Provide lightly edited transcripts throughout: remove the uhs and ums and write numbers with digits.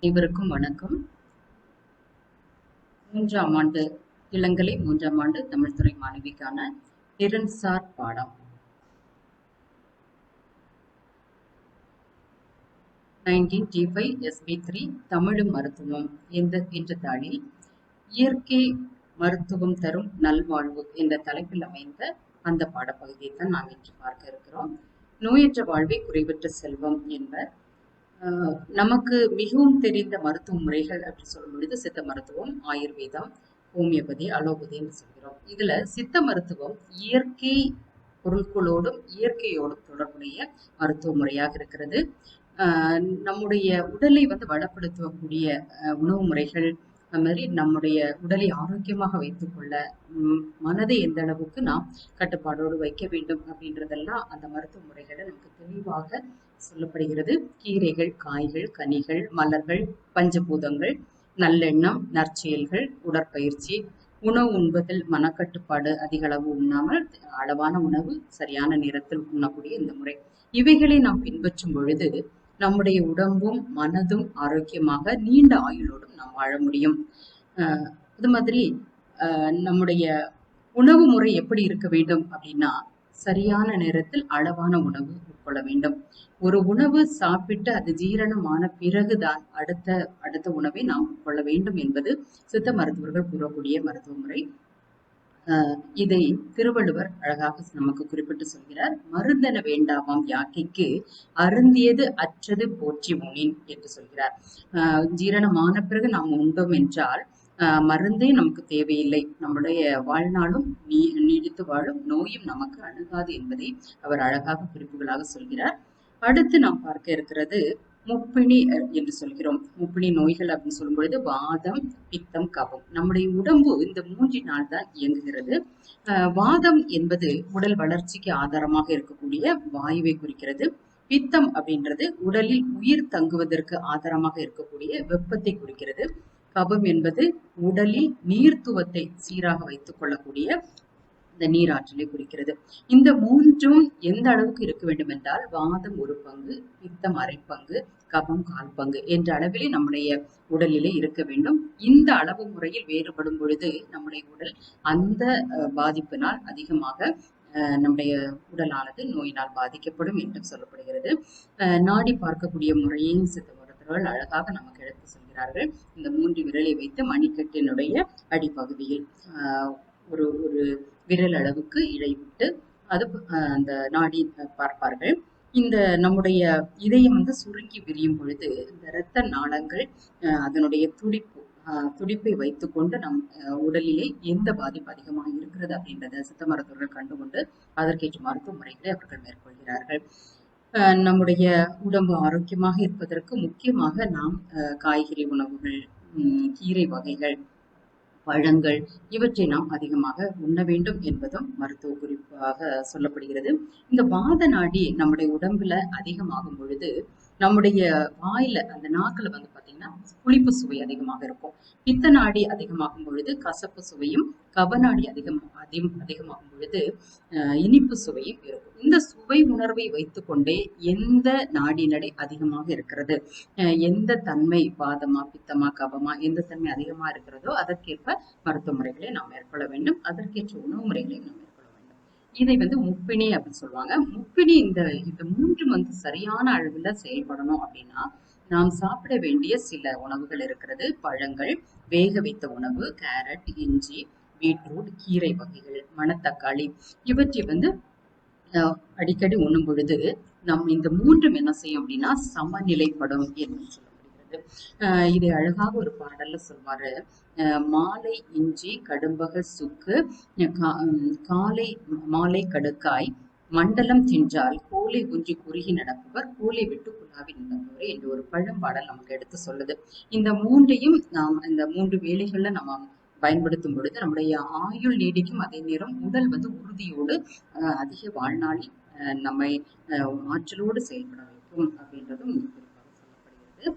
அனைவருக்கும் வணக்கம். 3ஆம் ஆண்டு இளங்கலை 3ஆம் ஆண்டு தமிழ்துறை மாணவிக்கான திறன்சார் பாடம் 19T5 SB3 தமிழ் மருத்துவம் என்ற தாளில் இயற்கை மருத்துவம் தரும் நல்வாழ்வு என்ற தலைப்பில் அமைந்த அந்த பாடப்பகுதியை தான் நாம் இன்று பார்க்க இருக்கிறோம். நோயற்ற வாழ்வே குறைவற்ற செல்வம் என்பர். நமக்கு மிகவும் தெரிந்த மருத்துவ முறைகள் அப்படின்னு சொல்லும் பொழுது சித்த மருத்துவம், ஆயுர்வேதம், ஹோமியோபதி, அலோபதி என்று சொல்கிறோம். இதுல சித்த மருத்துவம் இயற்கை பொருட்களோடும் இயற்கையோடும் தொடர்புடைய மருத்துவ முறையாக இருக்கிறது. நம்முடைய உடலை வளப்படுத்தக்கூடிய உணவு முறைகள், அது மாதிரி நம்முடைய உடலை ஆரோக்கியமாக வைத்துக்கொள்ள மனதை எந்த அளவுக்கு நாம் கட்டுப்பாடோடு வைக்க வேண்டும் அப்படின்றதெல்லாம் அந்த மருத்துவ முறைகளை நமக்கு தெளிவாக சொல்லப்படுகிறது. கீரைகள், காய்கள், கனிகள், மலர்கள், பஞ்சபூதங்கள், நல்லெண்ணம், நற்செயல்கள், உடற்பயிற்சி, உணவு உண்பதில் மனக்கட்டுப்பாடு, அதிக அளவு உண்ணாமல் அளவான உணவு சரியான நேரத்தில் உண்ணக்கூடிய இந்த முறை, இவைகளை நாம் பின்பற்றும் பொழுது நம்முடைய உடம்பும் மனதும் ஆரோக்கியமாக நீண்ட ஆயுளோடும் நாம் வாழ முடியும். அது மாதிரி நம்முடைய உணவு முறை எப்படி இருக்க வேண்டும் அப்படின்னா, சரியான நேரத்தில் அளவான உணவு உட்கொள்ள வேண்டும். ஒரு உணவு சாப்பிட்டு அது ஜீரணமான பிறகுதான் அடுத்த உணவை நாம் உட்கொள்ள வேண்டும் என்பது சித்த மருத்துவர்கள் கூறக்கூடிய மருத்துவ முறை. இதை திருவள்ளுவர் அழகாக நமக்கு குறிப்பிட்டு சொல்கிறார். மருந்தென வேண்டாமாம் யாக்கைக்கு அருந்தியது அற்றது போற்றி உணின் என்று சொல்கிறார். ஜீரணமான பிறகு நாம் உண்டோம் என்றால் மருந்தே நமக்கு தேவையில்லை, நம்முடைய வாழ்நாளும் நீடித்து வாழும், நோயும் நமக்கு அணுகாது என்பதை அவர் அழகாக குறிப்புகளாக சொல்கிறார். அடுத்து நாம் பார்க்க இருக்கிறது முப்பிணி என்று சொல்கிறோம். முப்பிணி நோய்கள் அப்படின்னு சொல்லும் பொழுது வாதம், பித்தம், கபம். நம்முடைய உடம்பு இந்த 3 நாள் தான் இயங்குகிறது. வாதம் என்பது உடல் வளர்ச்சிக்கு ஆதாரமாக இருக்கக்கூடிய வாயுவை குறிக்கிறது. பித்தம் அப்படின்றது உடலில் உயிர் தங்குவதற்கு ஆதாரமாக இருக்கக்கூடிய வெப்பத்தை குறிக்கிறது. கபம் என்பது உடலில் நீர்த்துவத்தை சீராக வைத்துக் கொள்ளக்கூடிய இந்த நீராற்றலை குறிக்கிறது. இந்த 3ம் எந்த அளவுக்கு இருக்க வேண்டும் என்றால், வாதம் 1 பங்கு, பித்தம் 1/2 பங்கு, கபம் 1/4 பங்கு என்ற அளவிலே நம்முடைய உடலிலே இருக்க வேண்டும். இந்த அளவு முறையில் வேறுபடும் பொழுது நம்முடைய உடல் அந்த பாதிப்பினால் அதிகமாக நம்முடைய உடலானது நோயினால் பாதிக்கப்படும் என்று சொல்லப்படுகிறது. நாடி பார்க்கக்கூடிய முறையையும் சித்த மருத்துவர்கள் அழகாக நமக்கு எடுத்து சொல்கிறார்கள். இந்த 3 விரலை வைத்து மணிக்கட்டினுடைய அடிப்பகுதியில் ஒரு விரல் அளவுக்கு இடைவிட்டு அது அந்த நாடி பார்ப்பார்கள். இந்த நம்முடைய இதயம் சுருங்கி விரியும் பொழுது இந்த இரத்த நாளங்கள் அதனுடைய துடிப்பை வைத்துக்கொண்டு நம் உடலிலே எந்த பாதிப்பு அதிகமாக இருக்கிறது அப்படின்றத சித்த மருத்துவர்கள் கண்டுகொண்டு அதற்கேற்ற மருத்துவ முறைகளை அவர்கள் மேற்கொள்கிறார்கள். நம்முடைய உடம்பு ஆரோக்கியமாக இருப்பதற்கு முக்கியமாக நாம் காய்கறி உணவுகள், கீரை வகைகள், பழங்கள் இவற்றை நாம் அதிகமாக உண்ண வேண்டும் என்பதும் மருத்துவ குறிப்பாக சொல்லப்படுகிறது. இந்த வாத நாடி நம்முடைய உடம்புல அதிகமாகும் பொழுது நம்முடைய வாயில அந்த நாக்குல பாத்தீங்கன்னா புளிப்பு சுவை அதிகமாக இருக்கும். பித்த நாடி அதிகமாகும் பொழுது கசப்பு சுவையும், கபநாடி அதிகமாகும் பொழுது இனிப்பு சுவையும் இருக்கும். இந்த சுவை உணர்வை வைத்துக்கொண்டே எந்த நாடி நடை அதிகமாக இருக்கிறது, எந்த தன்மை வாதமா, பித்தமா, கபமா, எந்த தன்மை அதிகமா இருக்கிறதோ அதற்கேற்ப மருத்துவ முறைகளை நாம் மேற்கொள்ள வேண்டும். அதற்கேற்ற உணவு முறைகளை நாம் மேற்கொள்ள வேண்டும். இதை முப்பிணி அப்படின்னு சொல்லுவாங்க. முப்பிணி இந்த 3 சரியான அளவுல செயல்படணும் அப்படின்னா நாம் சாப்பிட வேண்டிய சில உணவுகள் இருக்கிறது. பழங்கள், வேக வைத்த உணவு, கேரட், இஞ்சி, பீட்ரூட், கீரை வகைகள், மணத்தக்காளி இவற்றை அடிக்கடி உண்ணும் பொழுது நம் இந்த 3ம் என்ன செய்யும் அப்படின்னா சமநிலைப்படும் என்று சொல்லப்படுகிறது. இதை அழகாக ஒரு பாடல்ல சொல்வாரு. மாலை இஞ்சி கடும்பக சுக்கு, காலை மாலை கடுக்காய், மண்டலம் தின்றால் கோலை குஞ்சி குறுகி நடப்பவர், கோலை விட்டு குழாவி நடப்பவர் என்று ஒரு பழம்பாடல் நமக்கு எடுத்து சொல்லுது. இந்த 3ஐயும் நாம் இந்த 3 வேளைகள்ல நம்ம பயன்படுத்தும் பொழுது நம்முடைய ஆயுள் நீடிக்கும். அதே நேரம் உடல் உறுதியோடு அதிக வாழ்நாளில் நம்மை ஆற்றலோடு செயல்பட வைக்கும் அப்படின்றதும் குறிப்பாக சொல்லப்படுகிறது.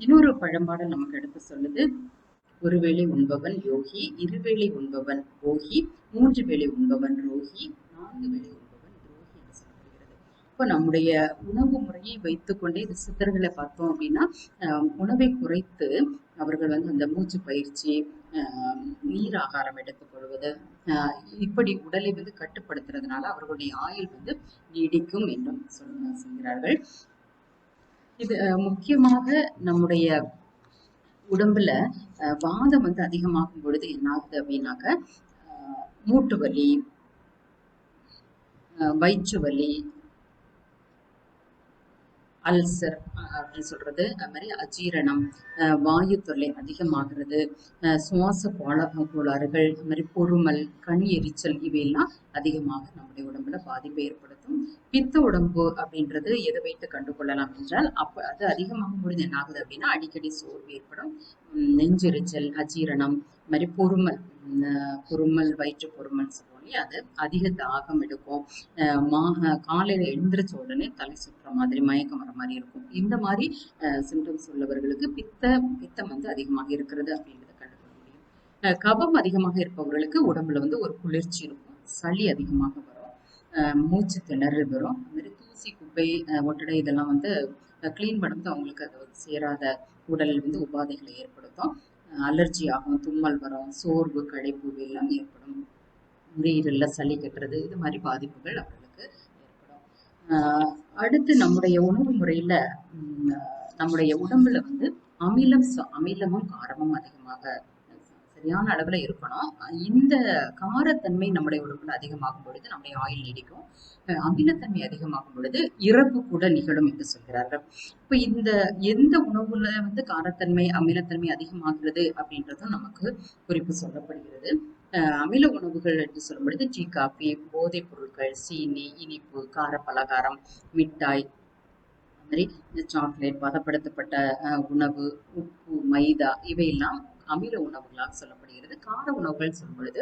இன்னொரு பழம்பாடல் நமக்கு எடுத்து சொல்லுது. 1 வேளை உண்பவன் யோகி, 2 வேளை உண்பவன் போகி, 3 வேளை உண்பவன் ரோகி, 4 வேளை உண்பவன் துரோகி என்று சொல்லப்படுகிறது. அப்ப நம்முடைய உணவு முறையை வைத்துக்கொண்டே இந்த சித்தர்களை பார்த்தோம் அப்படின்னா உணவை குறைத்து அவர்கள் வந்து அந்த மூச்சு பயிற்சி, நீர் ஆகாரம் எடுத்துக்கொள்வது, இப்படி உடலை வந்து கட்டுப்படுத்துறதுனால அவர்களுடைய ஆயுள் வந்து நீடிக்கும் என்றும் சொல்கிறார்கள். இது முக்கியமாக நம்முடைய உடம்புல வாதம் வந்து அதிகமாகும் பொழுது என்ன ஆகுது அப்படின்னாக்க மூட்டு வலி, வயிற்று வலி, அல்சர் அப்படின்னு சொல்றது, அது மாதிரி அஜீரணம், வாயு தொல்லை அதிகமாகிறது, சுவாச கோளாறுகள், அது மாதிரி பொறுமல், கண் எரிச்சல் இவையெல்லாம் அதிகமாக நம்முடைய உடம்புல பாதிப்பை ஏற்படுத்தும். பித்த உடம்பு அப்படின்றது எதை வைத்து கண்டுகொள்ளலாம் என்றால், அது அதிகமாகும் பொழுது என்ன ஆகுது அப்படின்னா அடிக்கடி சோர்வு ஏற்படும், நெஞ்செரிச்சல், அஜீரணம், அது மாதிரி பொறுமல், வயிற்று பொறுமல் சொல்லுவோம் இல்லையா, அது அதிக தாகம் எடுக்கும், காலையில எழுந்திரிச்ச உடனே தலை சுற்றுற மாதிரி, மயக்கம் வர மாதிரி இருக்கும். இந்த மாதிரி சிம்டம்ஸ் உள்ளவர்களுக்கு பித்தம் வந்து அதிகமாக இருக்கிறது அப்படின்றத கண்டுபிடிக்க முடியும். கபம் அதிகமாக இருப்பவர்களுக்கு உடம்புல வந்து ஒரு குளிர்ச்சி இருக்கும், சளி அதிகமாக வரும், மூச்சு திணறல் வரும், அது மாதிரி தூசி, குப்பை, ஒட்டடை இதெல்லாம் வந்து கிளீன் பண்ணுறது அவங்களுக்கு அது சேராத உடல் வந்து உபாதைகளை ஏற்படுத்தும். அலர்ஜி ஆகும், தும்மல் வரும், சோர்வு, களைப்பு எல்லாம் ஏற்படும், நுரையீரல்ல சளி கட்டுறது, இது மாதிரி பாதிப்புகள் அவர்களுக்கு ஏற்படும். அடுத்து நம்முடைய உணவு முறையில நம்முடைய உடம்புல வந்து அமிலமும் காரமும் அதிகமாக சரியான அளவுல இருக்கணும். இந்த காரத்தன்மை நம்முடைய உடம்புல அதிகமாகும் பொழுது நம்முடைய ஆயுள் நீடிக்கும். அமிலத்தன்மை அதிகமாகும் பொழுது இறப்பு கூட நிகழும் என்று சொல்கிறார்கள். இப்ப இந்த எந்த உணவுல வந்து காரத்தன்மை, அமிலத்தன்மை அதிகமாகிறது அப்படின்றதும் நமக்கு குறிப்பு சொல்லப்படுகிறது. அமில உணவுகள் என்று சொல்லும் பொழுது டீ, காபி, போதைப் பொருட்கள், சீனி, இனிப்பு, கார பலகாரம், மிட்டாய், மாதிரி சாக்லேட், பதப்படுத்தப்பட்ட உணவு, உப்பு, மைதா இவையெல்லாம் அமில உணவுகளாக சொல்லப்படுகிறது. கார உணவுகள் சொல்லும் பொழுது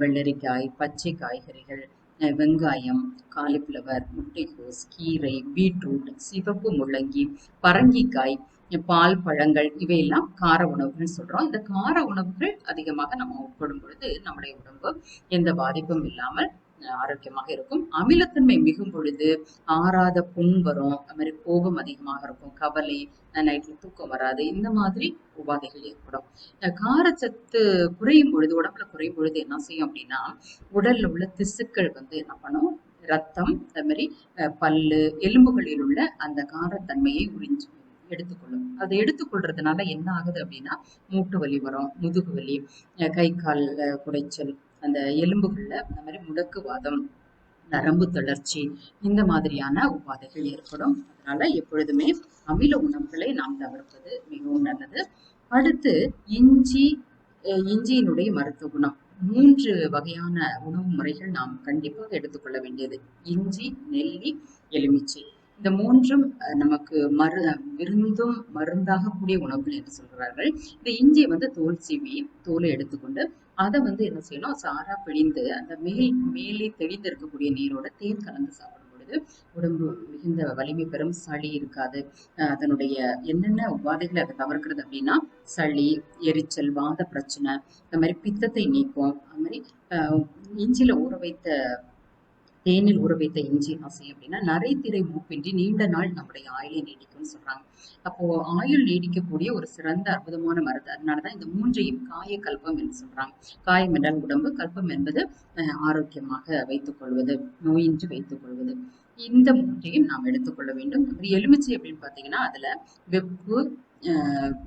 வெள்ளரிக்காய், பச்சை காய்கறிகள், வெங்காயம், காலிஃப்ளவர், முட்டைக்கோஸ், கீரை, பீட்ரூட், சிவப்பு முள்ளங்கி, பரங்கிக்காய், பால், பழங்கள் இவையெல்லாம் கார உணவுகள் சொல்றோம். இந்த கார உணவுகள் அதிகமாக நம்ம உட்கொள்ளும் பொழுது நம்முடைய உடம்பு எந்த பாதிப்பும் இல்லாமல் ஆரோக்கியமாக இருக்கும். அமிலத்தன்மை மிகும் பொழுது ஆறாத புண் வரும், அது மாதிரி கோபம் அதிகமாக இருக்கும், கவலை, நைட்ல தூக்கம் வராது, இந்த மாதிரி உபாதைகள் ஏற்படும். காரச்சத்து குறையும் பொழுது, உடம்புல குறையும் பொழுது என்ன செய்யும் அப்படின்னா உடல்ல உள்ள திசுக்கள் வந்து என்ன பண்ணும், ரத்தம், அது மாதிரி பல்லு, எலும்புகளில் உள்ள அந்த காரத்தன்மையை உறிஞ்சி எடுத்துக்கொள்ளும். அதை எடுத்துக்கொள்றதுனால என்ன ஆகுது அப்படின்னா மூட்டு வலி வரும், முதுகு வலி, கை கால் குடைச்சல், அந்த எலும்புகள்ல அந்த மாதிரி முடக்குவாதம், நரம்பு தளர்ச்சி, இந்த மாதிரியான உபாதைகள் ஏற்படும். அதனால எப்பொழுதுமே அமில உணவுகளை நாம் தவிர்ப்பது மிகவும் நல்லது. அடுத்து இஞ்சியினுடைய மருத்துவ குணம். 3 வகையான உணவு முறைகள் நாம் கண்டிப்பாக எடுத்துக்கொள்ள வேண்டியது. இஞ்சி, நெல்லி, எலுமிச்சை. இந்த 3ம் நமக்கு விருந்தும் மருந்தாக கூடிய உணவுகள் என்று சொல்கிறார்கள். இந்த இஞ்சியை வந்து தோலை எடுத்துக்கொண்டு அதை வந்து என்ன செய்யணும், சாரா பிழிந்து அந்த மேலே தெளிந்து இருக்கக்கூடிய நீரோட தேன் கலந்து சாப்பிடும் பொழுது உடம்பு மிகுந்த வலிமை பெறும், சளி இருக்காது. அதனுடைய என்னென்ன உபாதைகளை அதை தவிர்க்கிறது அப்படின்னா சளி, எரிச்சல், வாத பிரச்சனை, அந்த மாதிரி பித்தத்தை நீக்கும். அது மாதிரி இஞ்சியில தேனில் ஊற வைத்த இஞ்சி என்ன செய்யும் அப்படின்னா நரைத்திரை மூப்பின்றி நீண்ட நாள் நம்முடைய ஆயுளை நீடிக்கும்னு சொல்றாங்க. அப்போ ஆயுள் நீடிக்கக்கூடிய ஒரு சிறந்த அற்புதமான மருந்து. அதனாலதான் இந்த 3ஐயும் காய கல்பம் என்று சொல்றாங்க. காயம் என்றால் உடம்பு, கல்பம் என்பது ஆரோக்கியமாக வைத்துக் கொள்வது, நோயின்றி வைத்துக் கொள்வது. இந்த 3ஐயும் நாம் எடுத்துக்கொள்ள வேண்டும். எலுமிச்சை அப்படின்னு பாத்தீங்கன்னா அதுல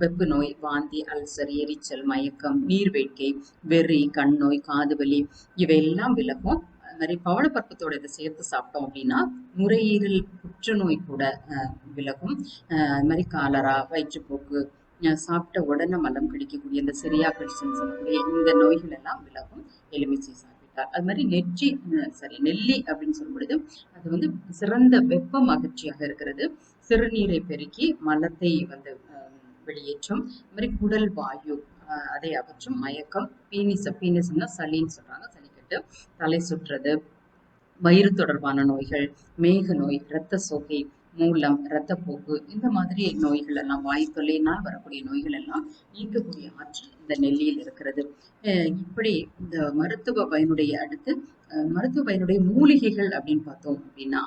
வெப்பு நோய், வாந்தி, அல்சர், எரிச்சல், மயக்கம், நீர்வேட்கை, வெறி, கண் நோய், காது வலி இவையெல்லாம் விலகும். மாதிரி பவளப்பருப்பத்தோட இதை சேர்த்து சாப்பிட்டோம் அப்படின்னா நுரையீரல் புற்றுநோய் கூட விலகும். அது மாதிரி காலரா, வயிற்றுப்போக்கு, சாப்பிட்ட உடனே மலம் கழிக்கக்கூடிய இந்த செரியாபிடிச்சுன்னு சொல்லக்கூடிய இந்த நோய்கள் எல்லாம் விலகும் எலுமிச்சை சாப்பிட்டார். அது மாதிரி நெல்லி அப்படின்னு சொல்லும் பொழுது அது வந்து சிறந்த வெப்பம் அகற்சியாக இருக்கிறது. சிறுநீரை பெருக்கி மலத்தை வந்து வெளியேற்றும். அது மாதிரி குடல் வாயு அதை அகற்றும். மயக்கம், பீனிசம்னா சளின்னு சொல்றாங்க, சளிக்கட்டு, தலை சுற்றுறது, வயிறு தொடர்பான நோய்கள், மேக நோய், இரத்த சோகை, மூலம், இரத்தப்போக்கு இந்த மாதிரி நோய்கள் எல்லாம், வாய் தொல்லையினால் வரக்கூடிய நோய்கள் எல்லாம் நீக்கக்கூடிய ஆற்றல் இந்த நெல்லியில் இருக்கிறது. இப்படி இந்த மருத்துவ பயனுடைய அடுத்து மருத்துவ பயனுடைய மூலிகைகள் அப்படின்னு பார்த்தோம் அப்படின்னா,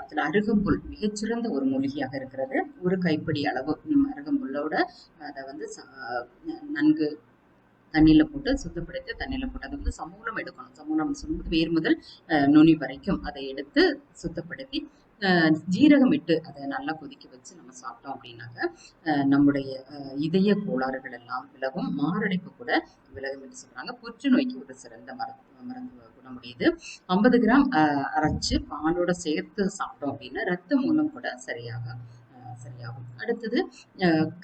அதுல அருகம்புல் மிகச்சிறந்த ஒரு மூலிகையாக இருக்கிறது. ஒரு கைப்பிடி அளவு அருகம்புல்லோட அதை வந்து நன்கு தண்ணியில போட்டு சுத்தப்படுத்தி தண்ணியில போட்டு அதை வந்து சமூலம் எடுக்கணும். சமூலம் சொல்லும்போது வேர் முதல் நுனி வரைக்கும் அதை எடுத்து சுத்தப்படுத்தி ஜீரகம் இட்டு அதை நல்லா கொதிக்க வச்சு நம்ம சாப்பிட்டோம் அப்படின்னாக்க நம்முடைய இதய கோளாறுகள் எல்லாம் விலகும், மாரடைப்பு கூட விலகும் என்று சொல்றாங்க. புற்றுநோய்க்கு ஒரு சிறந்த மருத்துவ குணமுடையது. 50 கிராம் அரைச்சு பாலோட சேர்த்து சாப்பிட்டோம் அப்படின்னா ரத்த மூலம் கூட சரியாகும். அடுத்தது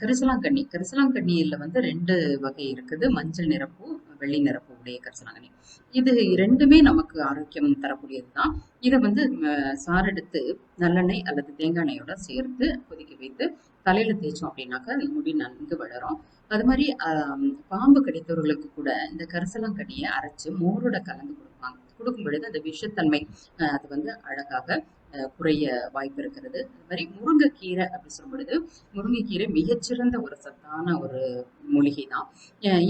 கரிசலாங்கண்ணி. கரிசலாங்கண்ணியில வந்து 2 வகை இருக்குது. மஞ்சள் நிறப்பு, வெள்ளி நிறப்பு உடைய கரிசலாங்கண்ணி. இது ரெண்டுமே நமக்கு ஆரோக்கியம் தரக்கூடியதுதான். இதை வந்து சாரெடுத்து நல்லெண்ணெய் அல்லது தேங்காய் எண்ணெயோட சேர்த்து கொதிக்க வைத்து தலையில தேய்ச்சோம் அப்படின்னாக்க முடி நன்கு வளரும். அது மாதிரி பாம்பு கடித்தவர்களுக்கு கூட இந்த கரிசலாங்கண்ணியை அரைச்சு மோரோட கலந்து கொடுப்பாங்க. கொடுக்கும் பொழுது அந்த விஷத்தன்மை அது வந்து அழகாக குறைய வாய்ப்பு இருக்கிறது. அது மாதிரி முருங்கைக்கீரை அப்படி சொல்லும் பொழுது முருங்கைக்கீரை மிகச்சிறந்த ஒரு சத்தான ஒரு மூலிகை தான்.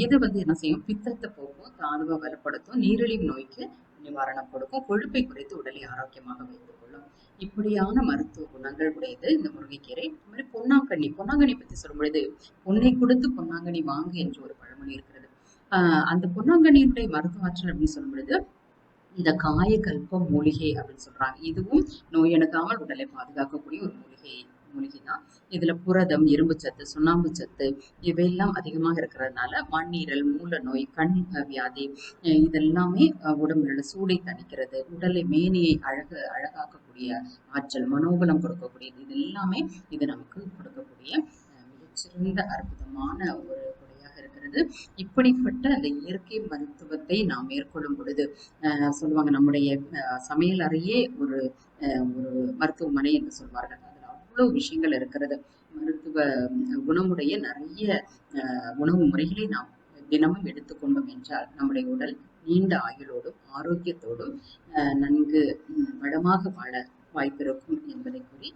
இது வந்து என்ன செய்யும், பித்தத்தை போக்கும், தாதுவை வலுப்படுத்தும், நீரிழிவு நோய்க்கு நிவாரணம் கொடுக்கும், கொழுப்பை குறைத்து உடலை ஆரோக்கியமாக வைத்துக் கொள்ளும். இப்படியான மருத்துவ குணங்கள் உடையது இந்த முருங்கைக்கீரை. இந்த மாதிரி பொன்னாங்கண்ணி. பொன்னாங்கண்ணி பத்தி சொல்லும் பொழுது பொன்னை கொடுத்து பொன்னாங்கண்ணி வாங்கு என்று ஒரு பழமொழி இருக்கிறது. அந்த பொன்னாங்கண்ணியினுடைய மருத்துவ ஆற்றல் அப்படின்னு சொல்லும் பொழுது இந்த காயகல்ப மூலிகை அப்படின்னு சொல்றாங்க. இதுவும் நோய் அணுகாமல் உடலை பாதுகாக்கக்கூடிய ஒரு மூலிகை தான். இதுல புரதம், இரும்பு சத்து, சுண்ணாம்பு சத்து இவையெல்லாம் அதிகமாக இருக்கிறதுனால மண்ணீரல், மூல நோய், கண் வியாதி இதெல்லாமே உடம்புல சூடை தணிக்கிறது, உடலை மேனியை அழகாக்கக்கூடிய ஆற்றல், மனோபலம் கொடுக்கக்கூடியது, இது எல்லாமே இது நமக்கு கொடுக்கக்கூடிய மிகச்சிறந்த அற்புதமான ஒரு இருக்கிறது. இப்படிப்பட்ட அந்த இயற்கை மருத்துவத்தை நாம் மேற்கொள்ளும் பொழுது சொல்லுவாங்க, நம்முடைய சமையல் அறையே ஒரு மருத்துவமனை என்று சொல்வார்கள். அதுல அவ்வளவு விஷயங்கள் இருக்கிறது. மருத்துவ குணமுடைய நிறைய உணவு முறைகளை நாம் தினமும் எடுத்துக்கொண்டோம் என்றால் நம்முடைய உடல் நீண்ட ஆயுளோடும் ஆரோக்கியத்தோடும் நன்கு வளமாக வாழ வாய்ப்பிருக்கும் என்பதை கூறி